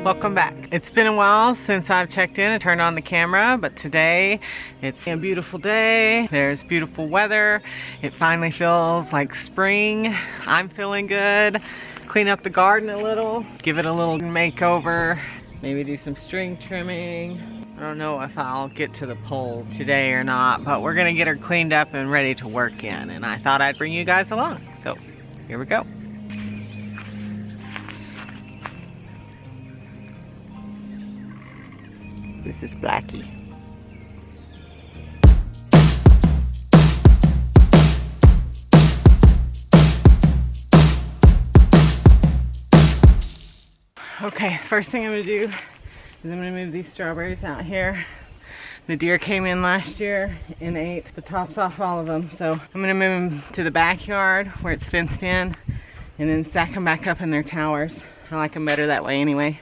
Welcome back. It's been a while since I've checked in and turned on the camera, but today it's a beautiful day. There's beautiful weather. It finally feels like spring. I'm feeling good. Clean up the garden a little, give it a little makeover, maybe do some string trimming. I don't know if I'll get to the poles today or not, but we're gonna get her cleaned up and ready to work in, and I thought I'd bring you guys along. So here we go. This is Blackie. Okay, first thing I'm gonna do is I'm gonna move these strawberries out here. The deer came in last year and ate the tops off all of them. So I'm gonna move them to the backyard where it's fenced in and then stack them back up in their towers. I like them better that way anyway.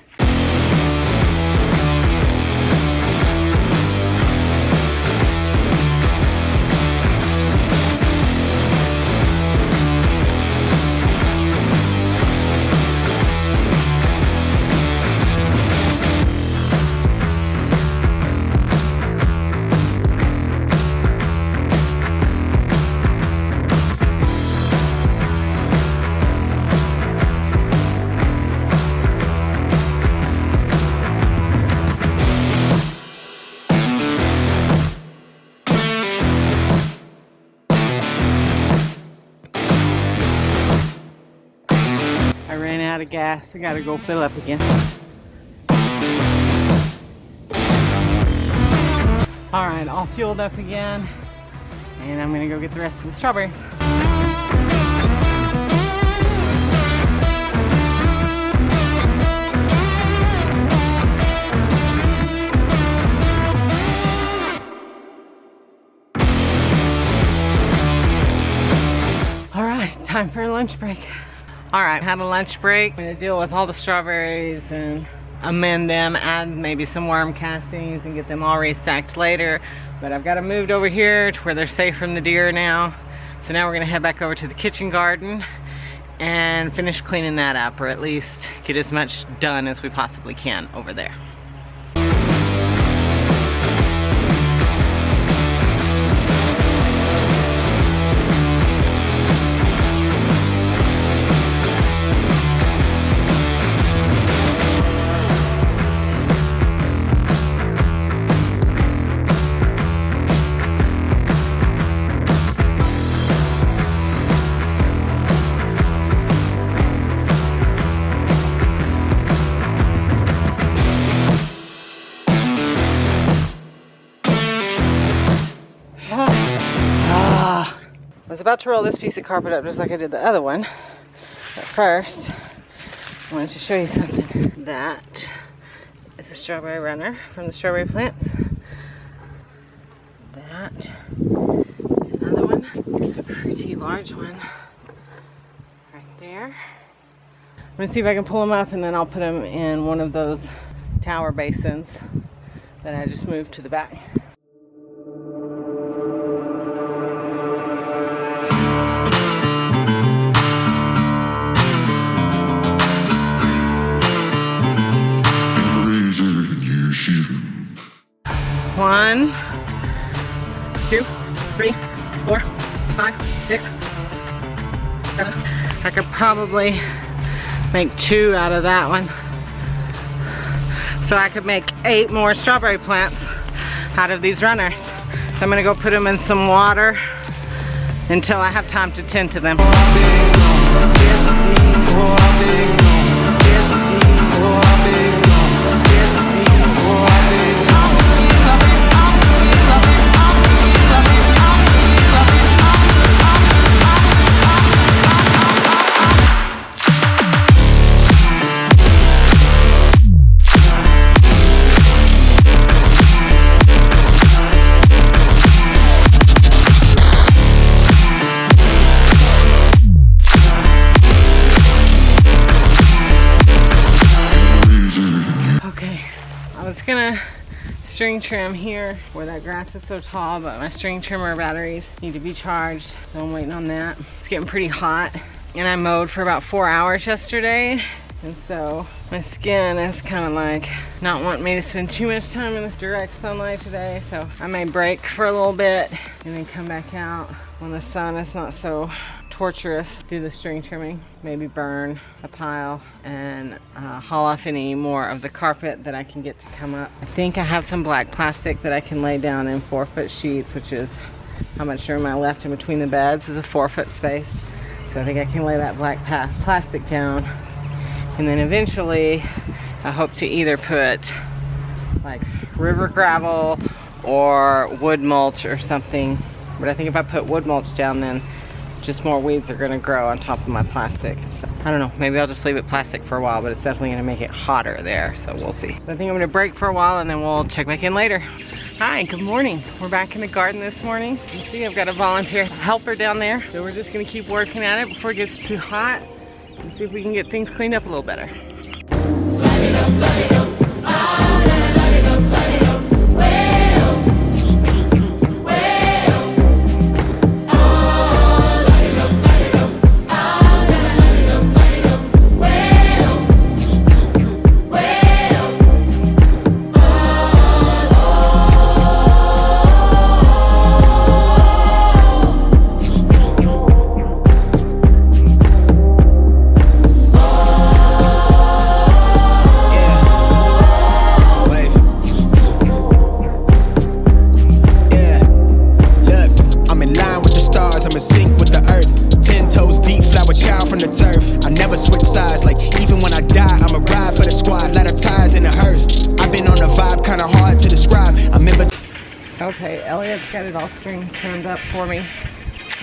Out of gas. I gotta go fill up again. Alright, all fueled up again, and I'm gonna go get the rest of the strawberries. Alright, time for a lunch break. Alright, had a lunch break. I'm gonna deal with all the strawberries and amend them, add maybe some worm castings and get them all restacked later. But I've got them moved over here to where they're safe from the deer now. So now we're gonna head back over to the kitchen garden and finish cleaning that up, or at least get as much done as we possibly can over there. I was about to roll this piece of carpet up just like I did the other one, but first I wanted to show you something. That is a strawberry runner from the strawberry plants. That is another one. It's a pretty large one right there. I'm going to see if I can pull them up, and then I'll put them in one of those tower basins that I just moved to the back. One, 2, 3, 4, 5, 6, 7. I could probably make 2 out of that one. So I could make 8 more strawberry plants out of these runners. So I'm gonna go put them in some water until I have time to tend to them. String trim here where that grass is so tall, but my string trimmer batteries need to be charged, so I'm waiting on that. It's getting pretty hot, and I mowed for about 4 hours yesterday, And so my skin is kind of like not wanting me to spend too much time in this direct sunlight today. So I may break for a little bit and then come back out when the sun is not so torturous. Do the string trimming, maybe burn a pile and haul off any more of the carpet that I can get to come up. I think I have some black plastic that I can lay down in 4-foot sheets, which is how much room I left in between the beds is a 4-foot space. So I think I can lay that black plastic down. And then eventually I hope to either put like river gravel or wood mulch or something. But I think if I put wood mulch down, then just more weeds are gonna grow on top of my plastic. So, I don't know, maybe I'll just leave it plastic for a while, but it's definitely gonna make it hotter there, so we'll see. So I think I'm gonna break for a while and then we'll check back in later. Hi, good morning. We're back in the garden this morning. You see I've got a volunteer helper down there. So we're just gonna keep working at it before it gets too hot and see if we can get things cleaned up a little better. Light it up, light it up. Ah, light it up, light it up. Okay, Elliot's got it all string turned up for me.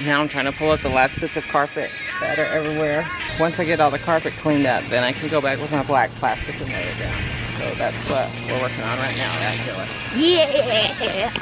Now I'm trying to pull up the last bits of carpet that are everywhere. Once I get all the carpet cleaned up, then I can go back with my black plastic and lay it down. So that's what we're working on right now, actually. Yeah!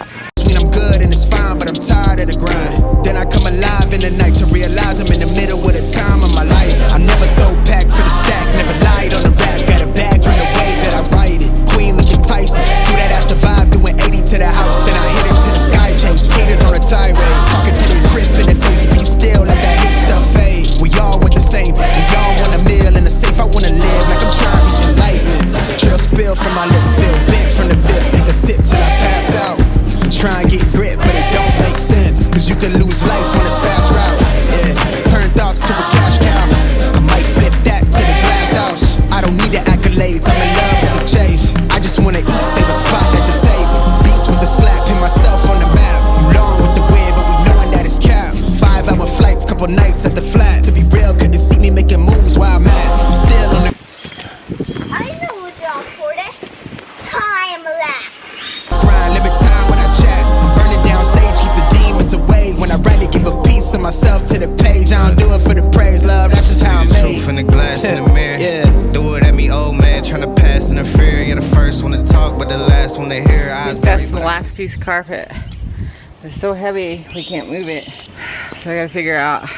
I'm good and it's fine, but I'm tired of the grind. Then I come alive in the night to realize I'm in the middle of the time of my life. I never so packed for the stack, never lied on the rap. Got a bag from the way that I write it. Queen looking Tyson, do that ass survive, doing 80 to the house. Then I hit it to the sky, change haters on a tirade. Talking to the grip in the face, be still, let that hate stuff fade. We all want the same, we all want a meal in the safe. I wanna live like I'm trying to reach enlightenment. Trail spill from my lips, feel big from the bib. Take a sip till I pass out. Try and get grit, but it don't make sense. Cause you can lose life on this fast route. Yeah, turn thoughts to a cash cow. I might flip that to the glass house. I don't need the accolades, I'm in love with the chase. I just wanna eat, save a spot at the table. Beast with the slap, pin myself on the map. You long with the wind, but we knowing that it's capped. 5-hour flights, couple nights at the flat. To be real, couldn't see me making moves while I'm at. I'm still on the I know a job for that. Time lapse. grind, limit time when I chat. I'm burning down sage, keep the demons away. When I write it, give a piece of myself to the page. I don't do it for the praise, love, that's just how I'm See the made. truth in the glass in the mirror. Yeah. Do it at me, old man, tryna pass in the fear. You're the first one to talk, but the last one to hear. I Eyes think that's buried, the but last piece of carpet. It's so heavy, we can't move it. So I gotta figure out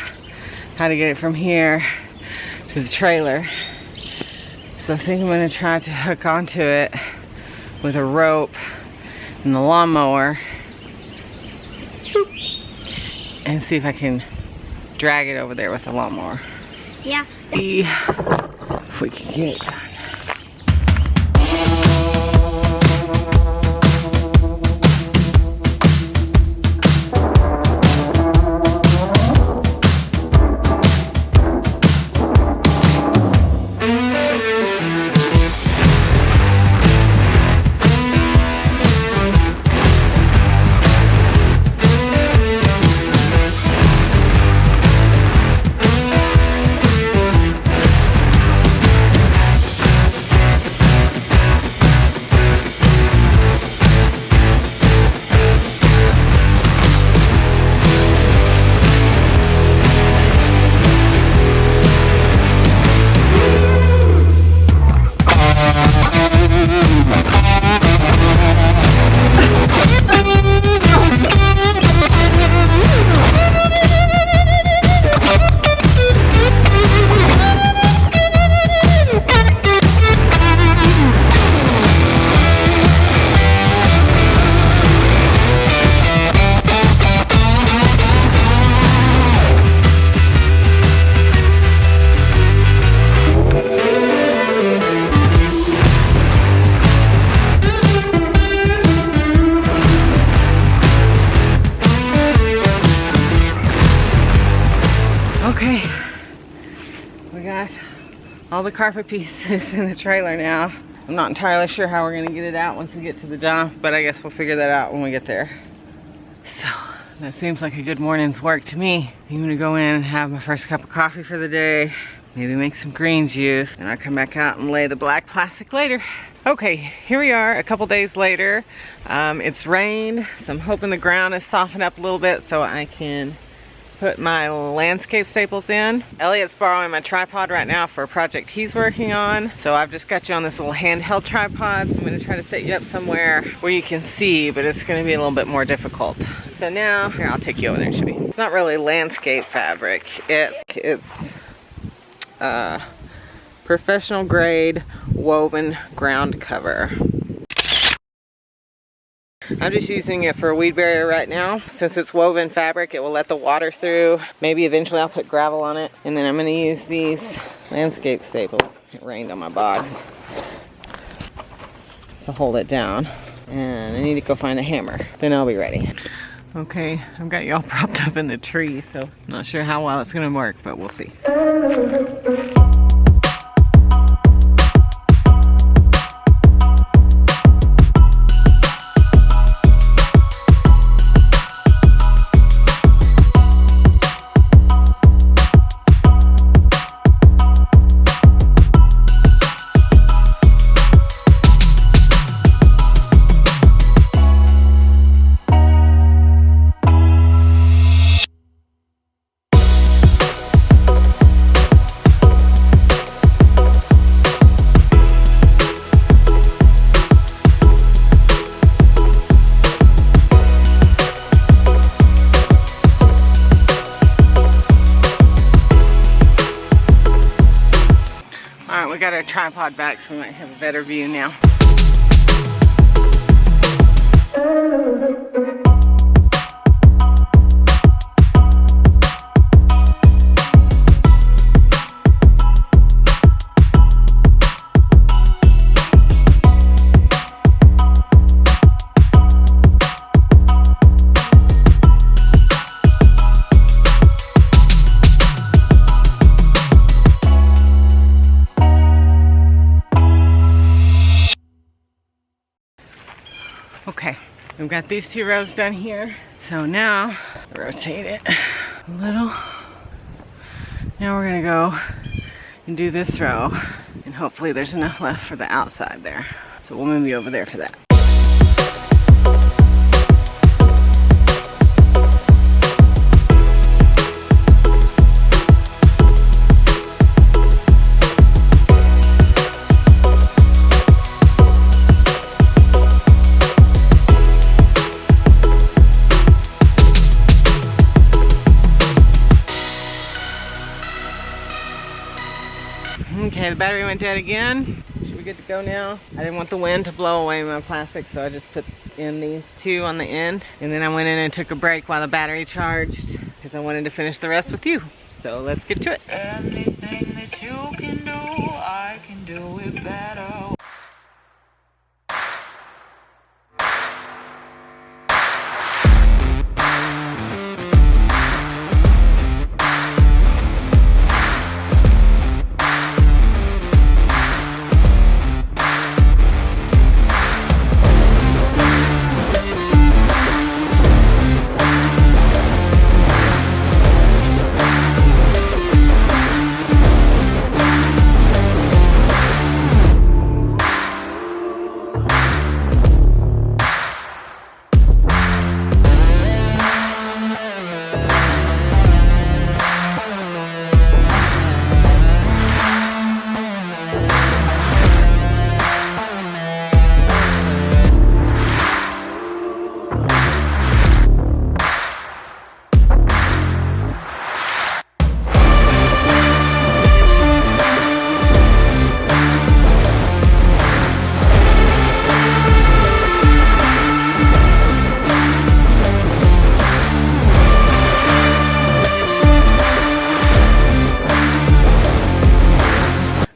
how to get it from here to the trailer. So I think I'm gonna try to hook onto it with a rope and the lawnmower. Boop. And see if I can drag it over there with the lawnmower. Yeah. See if we can get it done. all the carpet pieces in the trailer now. I'm not entirely sure how we're gonna get it out once we get to the dump, but I guess we'll figure that out when we get there. So that seems like a good morning's work to me. I'm gonna go in and have my first cup of coffee for the day, maybe make some green juice, and I'll come back out and lay the black plastic later. Okay, here we are a couple days later. It's rained, so I'm hoping the ground has softened up a little bit so I can put my landscape staples in. Elliot's borrowing my tripod right now for a project he's working on. So I've just got you on this little handheld tripod. So I'm gonna try to set you up somewhere where you can see, but it's gonna be a little bit more difficult. So now, here, I'll take you over there and show you. It's not really landscape fabric. It's professional grade woven ground cover. I'm just using it for a weed barrier right now. Since it's woven fabric, it will let the water through. Maybe eventually I'll put gravel on it. And then I'm gonna use these landscape staples. It rained on my box to hold it down. And I need to go find a hammer. Then I'll be ready. Okay, I've got y'all propped up in the tree, so I'm not sure how well it's gonna work, but we'll see. We got our tripod back, so we might have a better view now. Okay, we've got these two rows done here. So now, rotate it a little. Now we're gonna go and do this row, and hopefully there's enough left for the outside there. So we'll move you over there for that. Okay, the battery went dead again. Should be good to go now. I didn't want the wind to blow away my plastic, so I just put in these two on the end. And then I went in and took a break while the battery charged because I wanted to finish the rest with you. So let's get to it. Anything that you can do, I can do it better.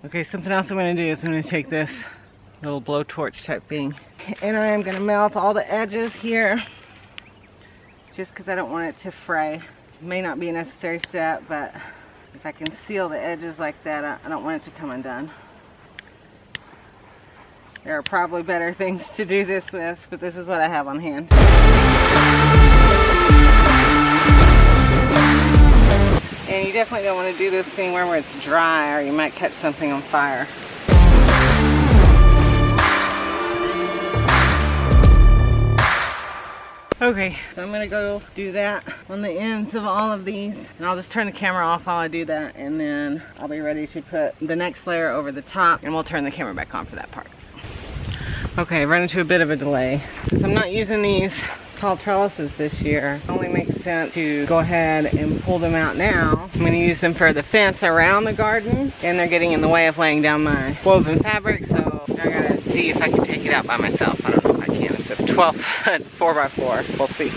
Okay, something else I'm going to do is I'm going to take this little blowtorch type thing and I am going to melt all the edges here just because I don't want it to fray. It may not be a necessary step, but I If I can seal the edges like that, I don't want it to come undone. There are probably better things to do this with, but this is what I have on hand. And you definitely don't want to do this thing where it's dry, or you might catch something on fire. Okay, so I'm going to go do that on the ends of all of these, and I'll just turn the camera off while I do that, and then I'll be ready to put the next layer over the top, and we'll turn the camera back on for that part. Okay, I've run into a bit of a delay. Since I'm not using these tall trellises this year, it only makes sense to go ahead and pull them out now. I'm going to use them for the fence around the garden, and they're getting in the way of laying down my woven fabric, so I gotta see if I can take it out by myself. I don't know if I can. It's a 12-foot 4x4. We'll see.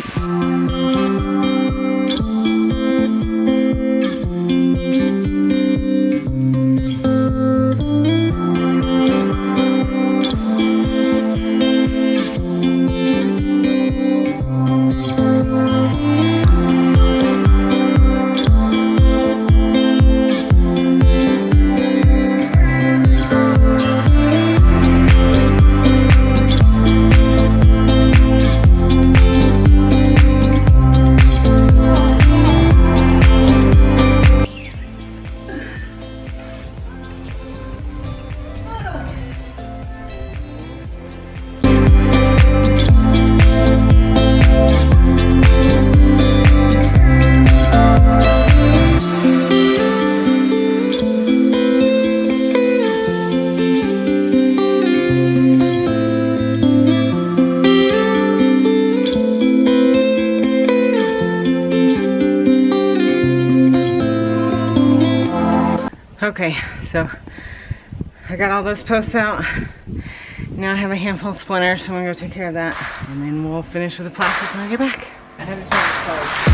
Okay, so I got all those posts out. Now I have a handful of splinters, so I'm gonna go take care of that. And then we'll finish with the plastic when I get back. I had to change clothes.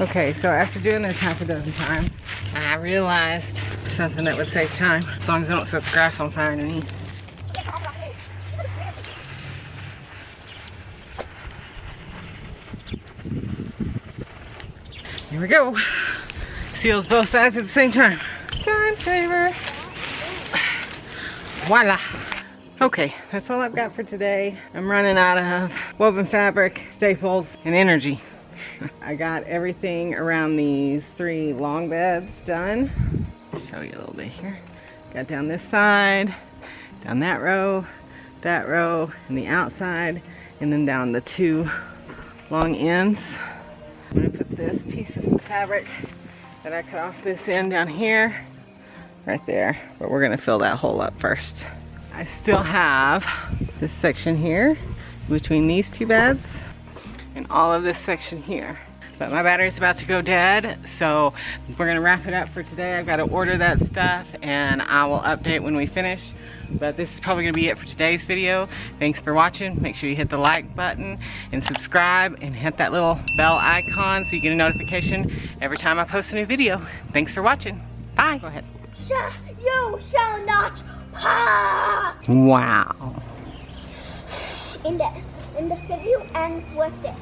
Okay, so after doing this half a dozen times, I realized something that would save time, as long as I don't set the grass on fire underneath. Here we go. Seals both sides at the same time. Time saver. Voila. Okay, that's all I've got for today. I'm running out of woven fabric, staples, and energy. I got everything around these 3 long beds done. I'll show you a little bit here. Got down this side, down that row, and the outside, and then down the 2 long ends. I'm gonna put this piece of fabric that I cut off this end down here, right there, but we're gonna fill that hole up first. I still have this section here between these 2 beds and all of this section here. But my battery's about to go dead, so we're gonna wrap it up for today. I've got to order that stuff and I will update when we finish. But this is probably gonna be it for today's video. Thanks for watching. Make sure you hit the like button and subscribe and hit that little bell icon so you get a notification every time I post a new video. Thanks for watching. Bye. Go ahead. You shall not pass. Wow. And the video ends with this.